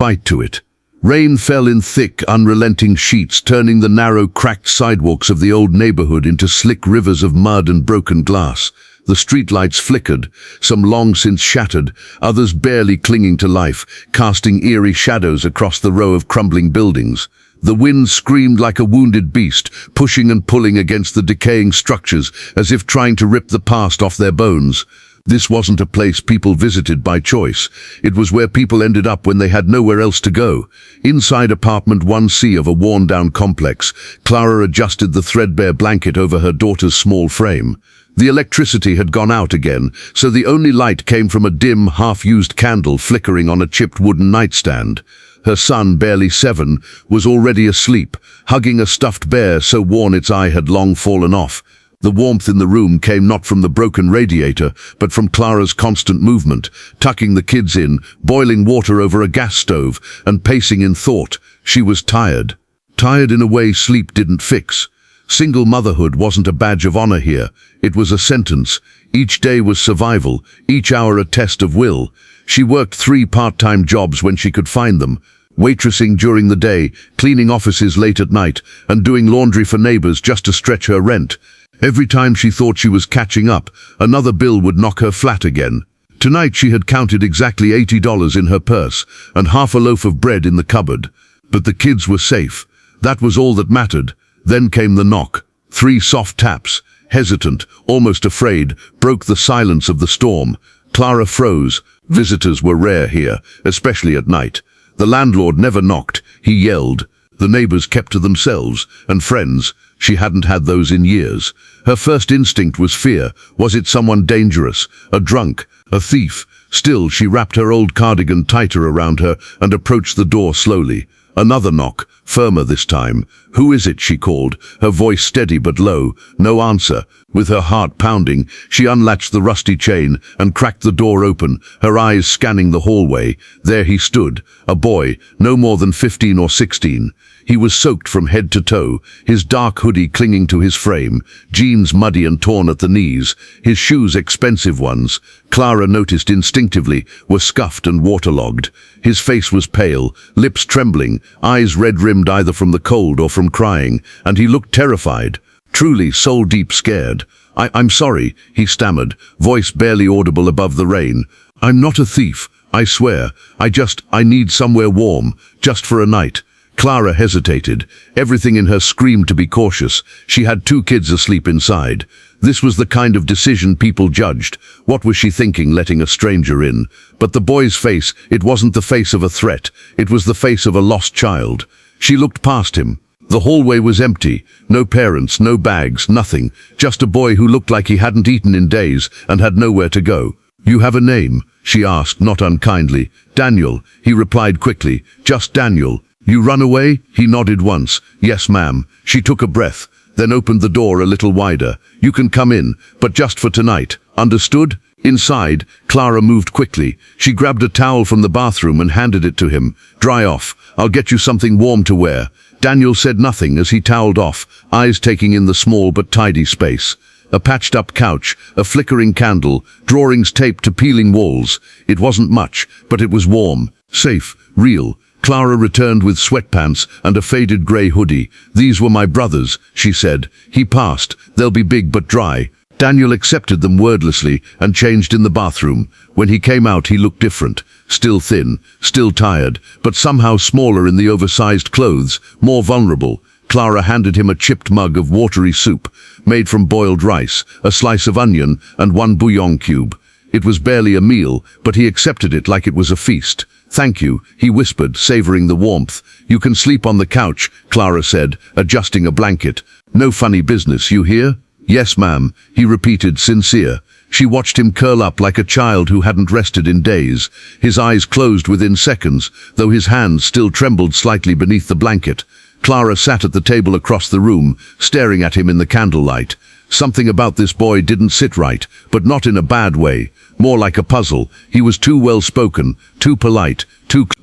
bite to it. Rain fell in thick, unrelenting sheets, turning the narrow, cracked sidewalks of the old neighborhood into slick rivers of mud and broken glass. The streetlights flickered, some long since shattered, others barely clinging to life, casting eerie shadows across the row of crumbling buildings. The wind screamed like a wounded beast, pushing and pulling against the decaying structures, as if trying to rip the past off their bones. This wasn't a place people visited by choice. It was where people ended up when they had nowhere else to go. Inside apartment 1C of a worn-down complex, Clara adjusted the threadbare blanket over her daughter's small frame. The electricity had gone out again, so the only light came from a dim, half-used candle flickering on a chipped wooden nightstand. Her son, barely 7, was already asleep, hugging a stuffed bear so worn its eye had long fallen off. The warmth in the room came not from the broken radiator, but from Clara's constant movement, tucking the kids in, boiling water over a gas stove, and pacing in thought. She was tired. Tired in a way sleep didn't fix. Single motherhood wasn't a badge of honor here. It was a sentence. Each day was survival, each hour a test of will. She worked 3 part-time jobs when she could find them. Waitressing during the day, cleaning offices late at night, and doing laundry for neighbors just to stretch her rent. Every time she thought she was catching up, another bill would knock her flat again. Tonight she had counted exactly $80 in her purse and half a loaf of bread in the cupboard. But the kids were safe. That was all that mattered. Then came the knock. 3 soft taps, hesitant, almost afraid, broke the silence of the storm. Clara froze. Visitors were rare here, especially at night. The landlord never knocked. He yelled. The neighbors kept to themselves, and friends. She hadn't had those in years. Her first instinct was fear. Was it someone dangerous? A drunk? A thief? Still, she wrapped her old cardigan tighter around her and approached the door slowly. Another knock, firmer this time. "Who is it?" she called, her voice steady but low. No answer. With her heart pounding, she unlatched the rusty chain and cracked the door open, her eyes scanning the hallway. There he stood, a boy, no more than 15 or 16. He was soaked from head to toe, his dark hoodie clinging to his frame, jeans muddy and torn at the knees, his shoes expensive ones, Clara noticed instinctively, were scuffed and waterlogged. His face was pale, lips trembling, eyes red-rimmed either from the cold or from crying, and he looked terrified, truly soul-deep scared. I'm sorry," he stammered, voice barely audible above the rain. "I'm not a thief, I swear. I need somewhere warm, just for a night." Clara hesitated. Everything in her screamed to be cautious. She had 2 kids asleep inside. This was the kind of decision people judged. What was she thinking, letting a stranger in? But the boy's face, it wasn't the face of a threat. It was the face of a lost child. She looked past him. The hallway was empty. No parents, no bags, nothing. Just a boy who looked like he hadn't eaten in days and had nowhere to go. "You have a name?" she asked, not unkindly. "Daniel," he replied quickly. "Just Daniel." "You run away?" He nodded once. "Yes, ma'am." She took a breath, then opened the door a little wider. "You can come in, but just for tonight. Understood?" Inside, Clara moved quickly. She grabbed a towel from the bathroom and handed it to him. "Dry off. I'll get you something warm to wear." Daniel said nothing as he toweled off, eyes taking in the small but tidy space. A patched-up couch, a flickering candle, drawings taped to peeling walls. It wasn't much, but it was warm, safe, real. Clara returned with sweatpants and a faded grey hoodie. "These were my brother's," she said. "He passed. They'll be big but dry." Daniel accepted them wordlessly and changed in the bathroom. When he came out, he looked different. Still thin, still tired, but somehow smaller in the oversized clothes, more vulnerable. Clara handed him a chipped mug of watery soup, made from boiled rice, a slice of onion, and 1 bouillon cube. It was barely a meal, but he accepted it like it was a feast. "Thank you," he whispered, savoring the warmth. "You can sleep on the couch," Clara said, adjusting a blanket. "No funny business, you hear?" "Yes, ma'am," he repeated, sincere. She watched him curl up like a child who hadn't rested in days. His eyes closed within seconds, though his hands still trembled slightly beneath the blanket. Clara sat at the table across the room, staring at him in the candlelight. Something about this boy didn't sit right, but not in a bad way. More like a puzzle. He was too well-spoken, too polite,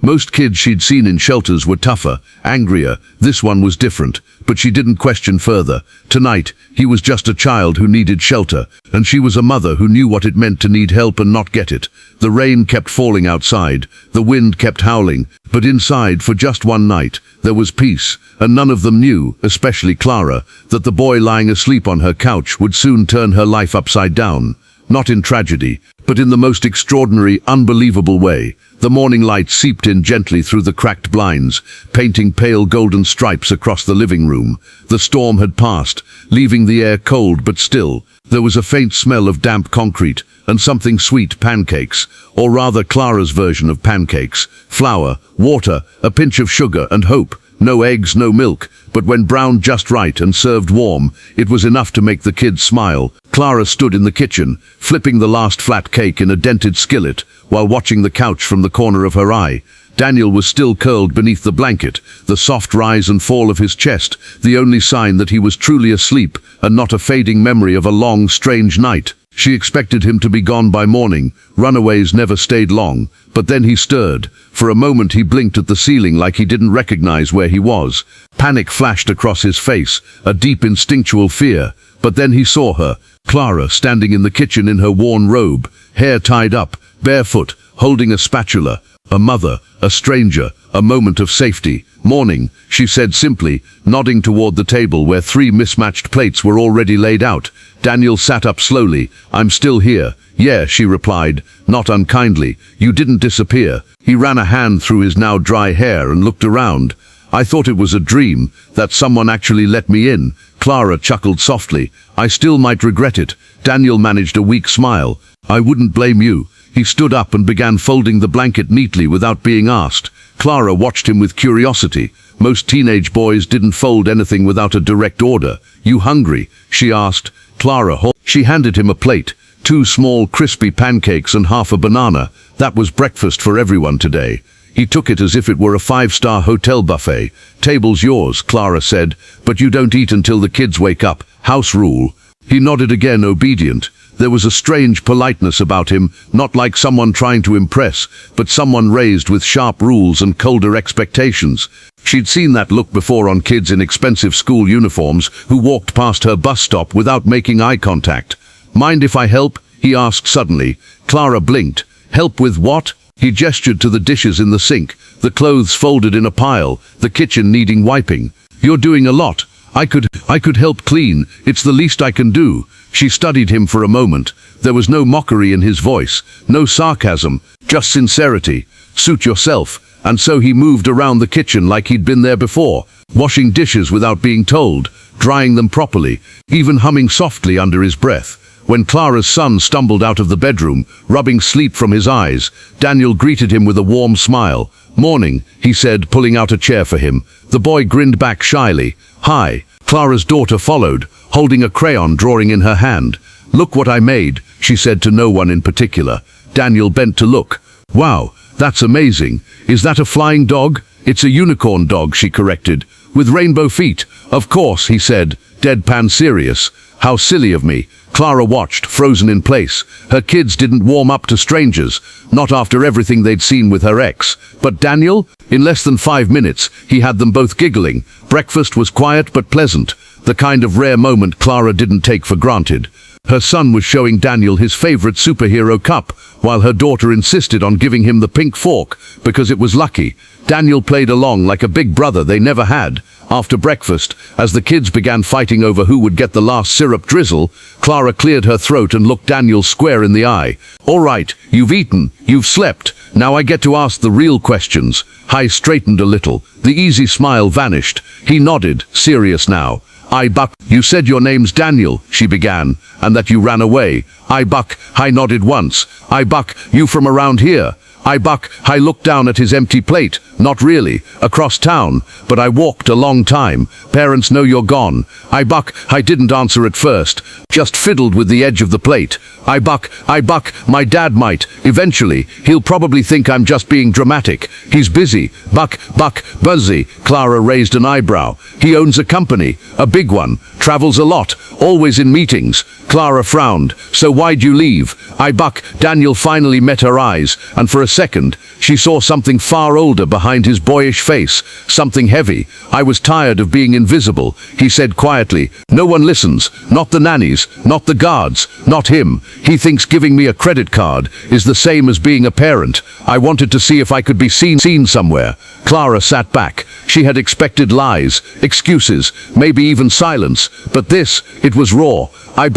Most kids she'd seen in shelters were tougher, angrier. This one was different, but she didn't question further. Tonight, he was just a child who needed shelter, and she was a mother who knew what it meant to need help and not get it. The rain kept falling outside, the wind kept howling, but inside, for just one night, there was peace, and none of them knew, especially Clara, that the boy lying asleep on her couch would soon turn her life upside down. Not in tragedy, but in the most extraordinary, unbelievable way. The morning light seeped in gently through the cracked blinds, painting pale golden stripes across the living room. The storm had passed, leaving the air cold but still. There was a faint smell of damp concrete, and something sweet: pancakes, or rather Clara's version of pancakes. Flour, water, a pinch of sugar, and hope. No eggs, no milk, but when browned just right and served warm, it was enough to make the kids smile. Clara stood in the kitchen, flipping the last flat cake in a dented skillet, while watching the couch from the corner of her eye. Daniel was still curled beneath the blanket, the soft rise and fall of his chest, the only sign that he was truly asleep, and not a fading memory of a long, strange night. She expected him to be gone by morning. Runaways never stayed long, but then he stirred. For a moment he blinked at the ceiling like he didn't recognize where he was. Panic flashed across his face, a deep instinctual fear. But then he saw her, Clara, standing in the kitchen in her worn robe, hair tied up, barefoot, holding a spatula. A mother, a stranger, a moment of safety. "Morning," she said simply, nodding toward the table where 3 mismatched plates were already laid out. Daniel sat up slowly. "I'm still here." "Yeah," she replied, not unkindly. "You didn't disappear." He ran a hand through his now dry hair and looked around. "I thought it was a dream, that someone actually let me in." Clara chuckled softly. "I still might regret it." Daniel managed a weak smile. "I wouldn't blame you." He stood up and began folding the blanket neatly without being asked. Clara watched him with curiosity. Most teenage boys didn't fold anything without a direct order. "You hungry?" she asked. She handed him a plate, 2 small crispy pancakes and half a banana. That was breakfast for everyone today. He took it as if it were a 5-star hotel buffet. "Table's yours," Clara said, "but you don't eat until the kids wake up. House rule." He nodded again, obedient. There was a strange politeness about him, not like someone trying to impress, but someone raised with sharp rules and colder expectations. She'd seen that look before on kids in expensive school uniforms who walked past her bus stop without making eye contact. "Mind if I help?" he asked suddenly. Clara blinked. "Help with what?" He gestured to the dishes in the sink, the clothes folded in a pile, the kitchen needing wiping. "You're doing a lot. I could help clean. It's the least I can do." She studied him for a moment. There was no mockery in his voice, no sarcasm, just sincerity. "Suit yourself." And so he moved around the kitchen like he'd been there before, washing dishes without being told, drying them properly, even humming softly under his breath. When Clara's son stumbled out of the bedroom, rubbing sleep from his eyes, Daniel greeted him with a warm smile. "Morning," he said, pulling out a chair for him. The boy grinned back shyly. "Hi." Clara's daughter followed, holding a crayon drawing in her hand. "Look what I made," she said to no one in particular. Daniel bent to look. "Wow, that's amazing. Is that a flying dog?" "It's a unicorn dog," she corrected. "With rainbow feet." "Of course," he said, deadpan serious. "How silly of me." Clara watched, frozen in place. Her kids didn't warm up to strangers, not after everything they'd seen with her ex. But Daniel? In less than 5 minutes, he had them both giggling. Breakfast was quiet but pleasant, the kind of rare moment Clara didn't take for granted. Her son was showing Daniel his favorite superhero cup, while her daughter insisted on giving him the pink fork, because it was lucky. Daniel played along like a big brother they never had. After breakfast, as the kids began fighting over who would get the last syrup drizzle, Clara cleared her throat and looked Daniel square in the eye. "All right, you've eaten, you've slept. Now I get to ask the real questions." He straightened a little. The easy smile vanished. He nodded, serious now. "Buck, you said your name's Daniel," she began, "and that you ran away." Buck, I nodded once. Buck, you from around here?" Buck, I looked down at his empty plate. "Not really. Across town. But I walked a long time. Parents know you're gone." Buck, I didn't answer at first. Just fiddled with the edge of the plate. Buck, my dad might. Eventually. He'll probably think I'm just being dramatic. He's busy. Buck, busy. Clara raised an eyebrow. "He owns a company. A big one. Travels a lot. Always in meetings." Clara frowned. "So why'd you leave?" Buck, Daniel finally met her eyes, and for a second, she saw something far older behind his boyish face, something heavy. "I was tired of being invisible," he said quietly. "No one listens, not the nannies, not the guards, not him. He thinks giving me a credit card is the same as being a parent. I wanted to see if I could be seen somewhere." Clara sat back. She had expected lies, excuses, maybe even silence, but this, it was raw.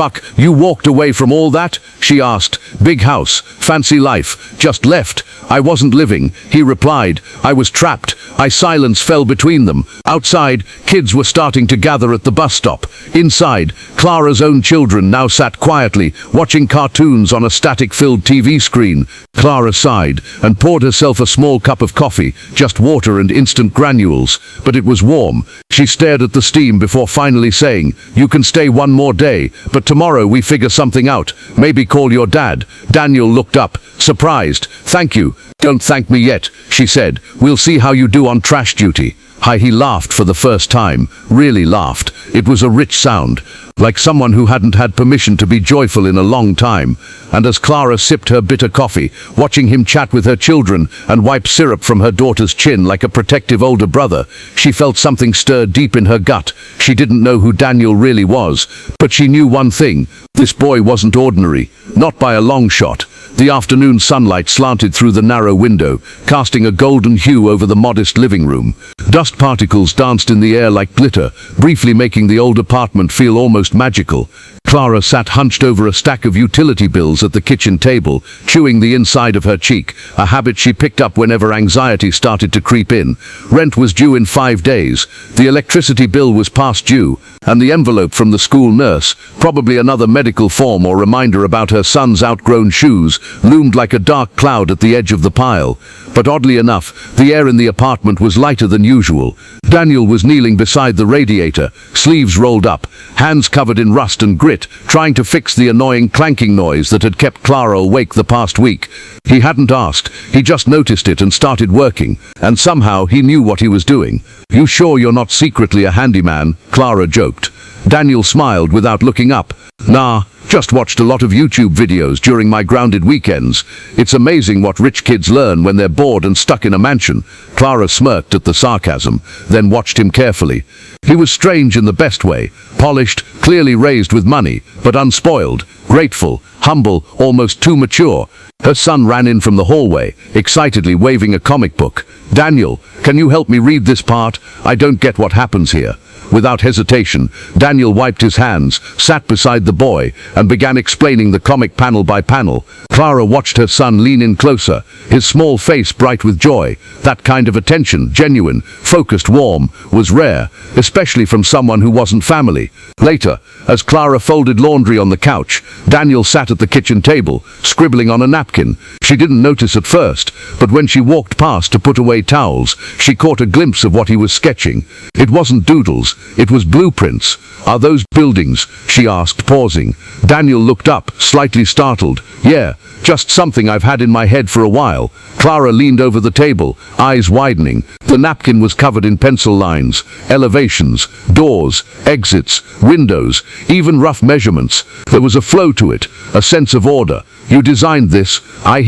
"Buck, you walked away from all that?" she asked. "Big house, fancy life, just left." "I wasn't living," he replied. "I was trapped." Silence fell between them. Outside, kids were starting to gather at the bus stop. Inside, Clara's own children now sat quietly, watching cartoons on a static-filled TV screen. Clara sighed and poured herself a small cup of coffee, just water and instant granules, but it was warm. She stared at the steam before finally saying, "You can stay one more day, but tomorrow we figure something out. Maybe call your dad." Daniel looked up, surprised. "Thank you." "Don't thank me yet," she said. "We'll see how you do on trash duty." He laughed for the first time, really laughed. It was a rich sound, like someone who hadn't had permission to be joyful in a long time. And as Clara sipped her bitter coffee, watching him chat with her children and wipe syrup from her daughter's chin like a protective older brother, she felt something stir deep in her gut. She didn't know who Daniel really was, but she knew one thing: this boy wasn't ordinary, not by a long shot. The afternoon sunlight slanted through the narrow window, casting a golden hue over the modest living room. Dust particles danced in the air like glitter, briefly making the old apartment feel almost magical. Clara sat hunched over a stack of utility bills at the kitchen table, chewing the inside of her cheek, a habit she picked up whenever anxiety started to creep in. Rent was due in 5 days, the electricity bill was past due, and the envelope from the school nurse, probably another medical form or reminder about her son's outgrown shoes, loomed like a dark cloud at the edge of the pile. But oddly enough, the air in the apartment was lighter than usual. Daniel was kneeling beside the radiator, sleeves rolled up, hands covered in rust and grit, trying to fix the annoying clanking noise that had kept Clara awake the past week. He hadn't asked, he just noticed it and started working, and somehow he knew what he was doing. "You sure you're not secretly a handyman?" Clara joked. Daniel smiled without looking up. "Nah, just watched a lot of YouTube videos during my grounded weekends. It's amazing what rich kids learn when they're bored and stuck in a mansion." Clara smirked at the sarcasm, then watched him carefully. He was strange in the best way, polished, clearly raised with money, but unspoiled, grateful, humble, almost too mature. Her son ran in from the hallway, excitedly waving a comic book. "Daniel, can you help me read this part? I don't get what happens here." Without hesitation, Daniel wiped his hands, sat beside the boy, and began explaining the comic panel by panel. Clara watched her son lean in closer, his small face bright with joy. That kind of attention, genuine, focused, warm, was rare, especially from someone who wasn't family. Later, as Clara folded laundry on the couch, Daniel sat at the kitchen table, scribbling on a napkin. She didn't notice at first, but when she walked past to put away towels, she caught a glimpse of what he was sketching. It wasn't doodles, it was blueprints. "Are those buildings?" she asked, pausing. Daniel looked up, slightly startled. "Yeah, just something I've had in my head for a while." Clara leaned over the table, eyes widening. The napkin was covered in pencil lines, elevations, doors, exits, windows, even rough measurements. There was a flow to it, a sense of order. "You designed this?"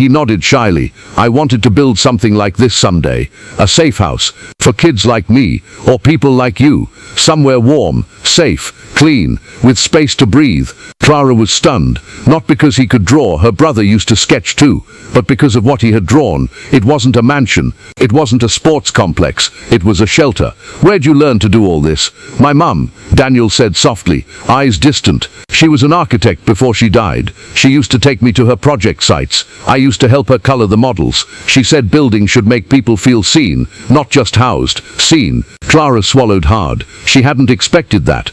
He nodded shyly. "I wanted to build something like this someday. A safe house, for kids like me, or people like you. Somewhere warm, safe, clean, with space to breathe." Clara was stunned, not because he could draw, her brother used to sketch too, but because of what he had drawn. It wasn't a mansion, it wasn't a sports complex, it was a shelter. "Where'd you learn to do all this?" "My mum," Daniel said softly, eyes distant. "She was an architect before she died. She used to take me to her project sites. I used to help her color the models. She said buildings should make people feel seen, not just housed, seen." Clara swallowed hard. She hadn't expected that.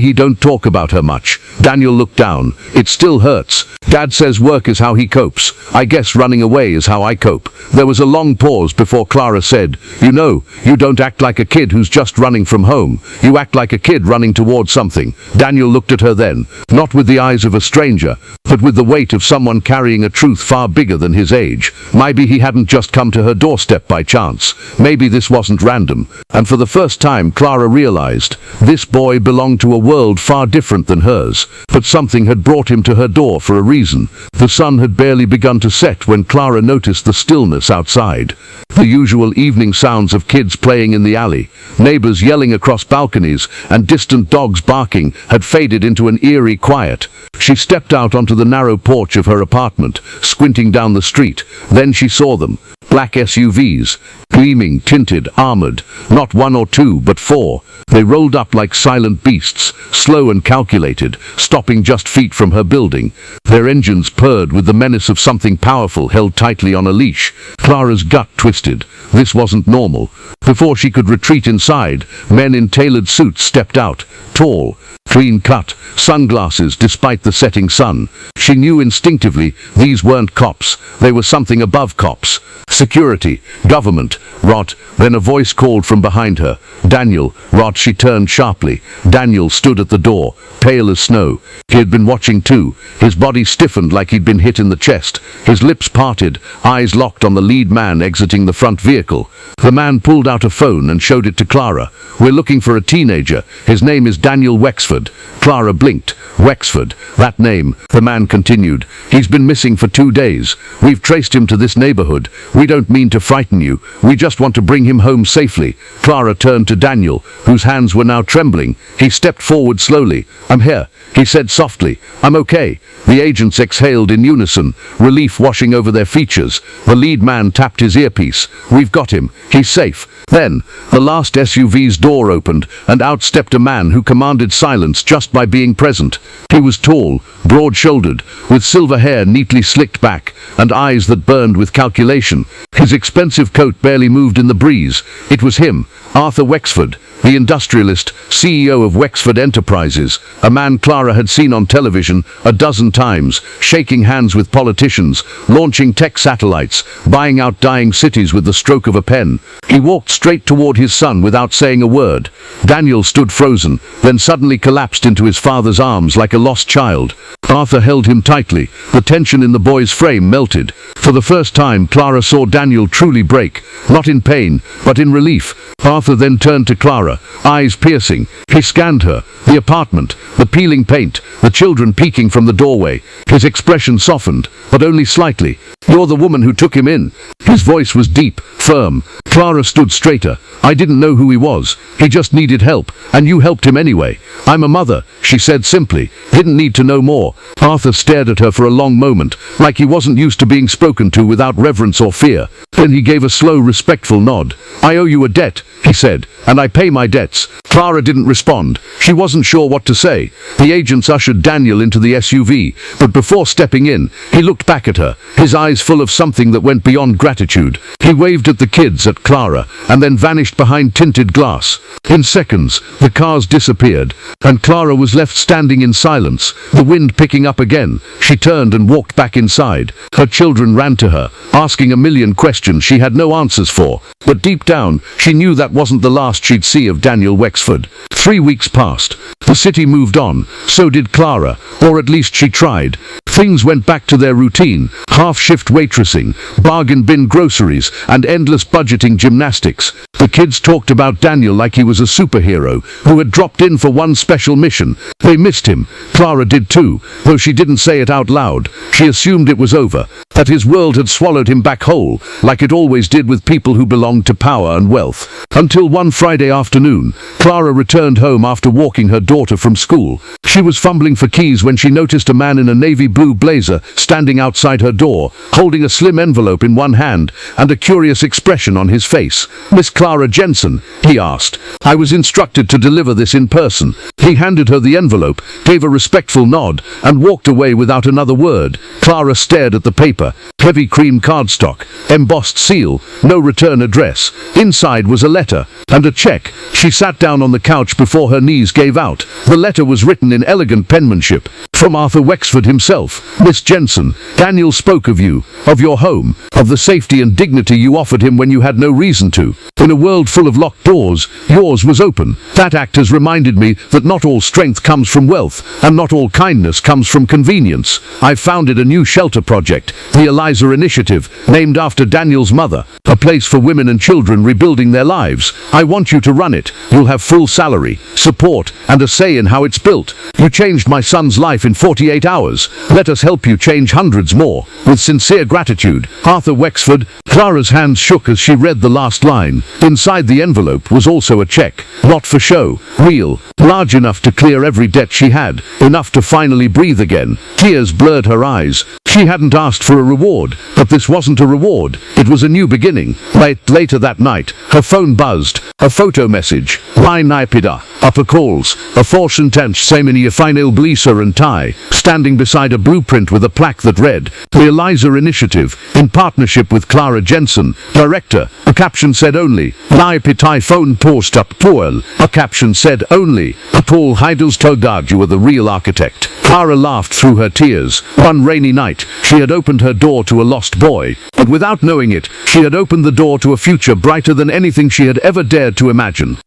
He don't talk about her much. Daniel looked down. "It still hurts. Dad says work is how he copes. I guess running away is how I cope." There was a long pause before Clara said, "You know, you don't act like a kid who's just running from home. You act like a kid running towards something." Daniel looked at her then, not with the eyes of a stranger, but with the weight of someone carrying a truth far bigger than his age. Maybe he hadn't just come to her doorstep by chance. Maybe this wasn't random. And for the first time, Clara realized this boy belonged to a world far different than hers. but something had brought him to her door for a reason. The sun had barely begun to set when Clara noticed the stillness outside. The usual evening sounds of kids playing in the alley, neighbors yelling across balconies, and distant dogs barking had faded into an eerie quiet. She stepped out onto the narrow porch of her apartment, squinting down the street. Then she saw them. Black SUVs, gleaming, tinted, armored. Not one or two, but four. They rolled up like silent beasts, slow and calculated, stopping just feet from her building. Their engines purred with the menace of something powerful held tightly on a leash. Clara's gut twisted. This wasn't normal. Before she could retreat inside, men in tailored suits stepped out. Tall, clean-cut, sunglasses despite the setting sun. She knew instinctively these weren't cops. They were something above cops. Security, government, rot. Then a voice called from behind her. Daniel, rot. She turned sharply. Daniel stood at the door, pale as snow. He had been watching too. His body stiffened like he'd been hit in the chest. His lips parted, eyes locked on the lead man exiting the front vehicle. The man pulled out a phone and showed it to Clara. We're looking for a teenager. His name is Daniel Wexford. Clara blinked. Wexford, that name, the man continued. He's been missing for 2 days. We've traced him to this neighborhood. We don't mean to frighten you. We just want to bring him home safely. Clara turned to Daniel, whose hands were now trembling. He stepped forward slowly. I'm here, he said softly. I'm okay. The agents exhaled in unison, relief washing over their features. The lead man tapped his earpiece. We've got him. He's safe. Then, the last SUV's door opened, and out stepped a man who commanded silence just by being present. He was tall, broad-shouldered, with silver hair neatly slicked back, and eyes that burned with calculation. His expensive coat barely moved in the breeze. It was him, Arthur Wexford, the industrialist, CEO of Wexford Enterprises, a man Clara had seen on television a dozen times, shaking hands with politicians, launching tech satellites, buying out dying cities with the stroke of a pen. He walked straight toward his son without saying a word. Daniel stood frozen, then suddenly collapsed into his father's arms like a lost child. Arthur held him tightly. The tension in the boy's frame melted. For the first time, Clara saw Daniel truly break, not in pain, but in relief. Arthur then turned to Clara, eyes piercing. He scanned her, the apartment, the peeling paint, the children peeking from the doorway. His expression softened, but only slightly. You're the woman who took him in. His voice was deep, firm. Clara stood straighter. I didn't know who he was. He just needed help, and you helped him anyway. I'm a mother, she said simply. Didn't need to know more. Arthur stared at her for a long moment, like he wasn't used to being spoken to without reverence or fear. Then he gave a slow, respectful nod. I owe you a debt, he said, and I pay my debts. Clara didn't respond. She wasn't sure what to say. The agents ushered Daniel into the SUV, but before stepping in, he looked back at her, his eyes full of something that went beyond gratitude. He waved at the kids, at Clara, and then vanished behind tinted glass. In seconds, the cars disappeared, and Clara was left standing in silence, the wind picking up again. She turned and walked back inside. Her children ran to her, asking a million questions she had no answers for, but deep down, she knew that wasn't the last she'd see of Daniel Wexford. 3 weeks passed. The city moved on. So did Clara, or at least she tried. Things went back to their routine, half-shift waitressing, bargain bin groceries, and endless budgeting gymnastics. The kids talked about Daniel like he was a superhero who had dropped in for one special mission. They missed him. Clara did too, though she didn't say it out loud. She assumed it was over, that his world had swallowed him back whole, like it always did with people who belonged to power and wealth. Until one Friday afternoon, Clara returned home after walking her daughter from school. She was fumbling for keys when she noticed a man in a navy blue blazer standing outside her door, holding a slim envelope in one hand and a curious expression on his face. Miss Clara Jensen, he asked. I was instructed to deliver this in person. He handed her the envelope, gave a respectful nod, and walked away without another word. Clara stared at the paper. Heavy cream cardstock, embossed seal, no return address. Inside was a letter and a check. She sat down on the couch before her knees gave out. The letter was written in elegant penmanship. From Arthur Wexford himself. Miss Jensen, Daniel spoke of you, of your home, of the safety and dignity you offered him when you had no reason to. In a world full of locked doors, yours was open. That act has reminded me that not all strength comes from wealth, and not all kindness comes from convenience. I've founded a new shelter project, the Eliza Initiative, named after Daniel's mother, a place for women and children rebuilding their lives. I want you to run it. You'll have full salary, support, and a say in how it's built. You changed my son's life in 48 hours. Let us help you change hundreds more. With sincere gratitude, Arthur Wexford. Clara's hands shook as she read the last line. Inside the envelope was also a check. Not for show. Real. Large enough to clear every debt she had. Enough to finally breathe again. Tears blurred her eyes. She hadn't asked for a reward, but this wasn't a reward. It was a new beginning. Later that night, her phone buzzed. A photo message. Line Ipida. Upper calls. A forsentench semini final blisa and tie. Standing beside a blueprint with a plaque that read, The Eliza Initiative, in partnership with Clara Jensen, Director. A caption said only, Naipitai phone post up Poel. A caption said only, Paul Heidels Togard, you are the real architect. Clara laughed through her tears. One rainy night, she had opened her door to a lost boy, but without knowing it, she had opened the door to a future brighter than anything she had ever dared to imagine.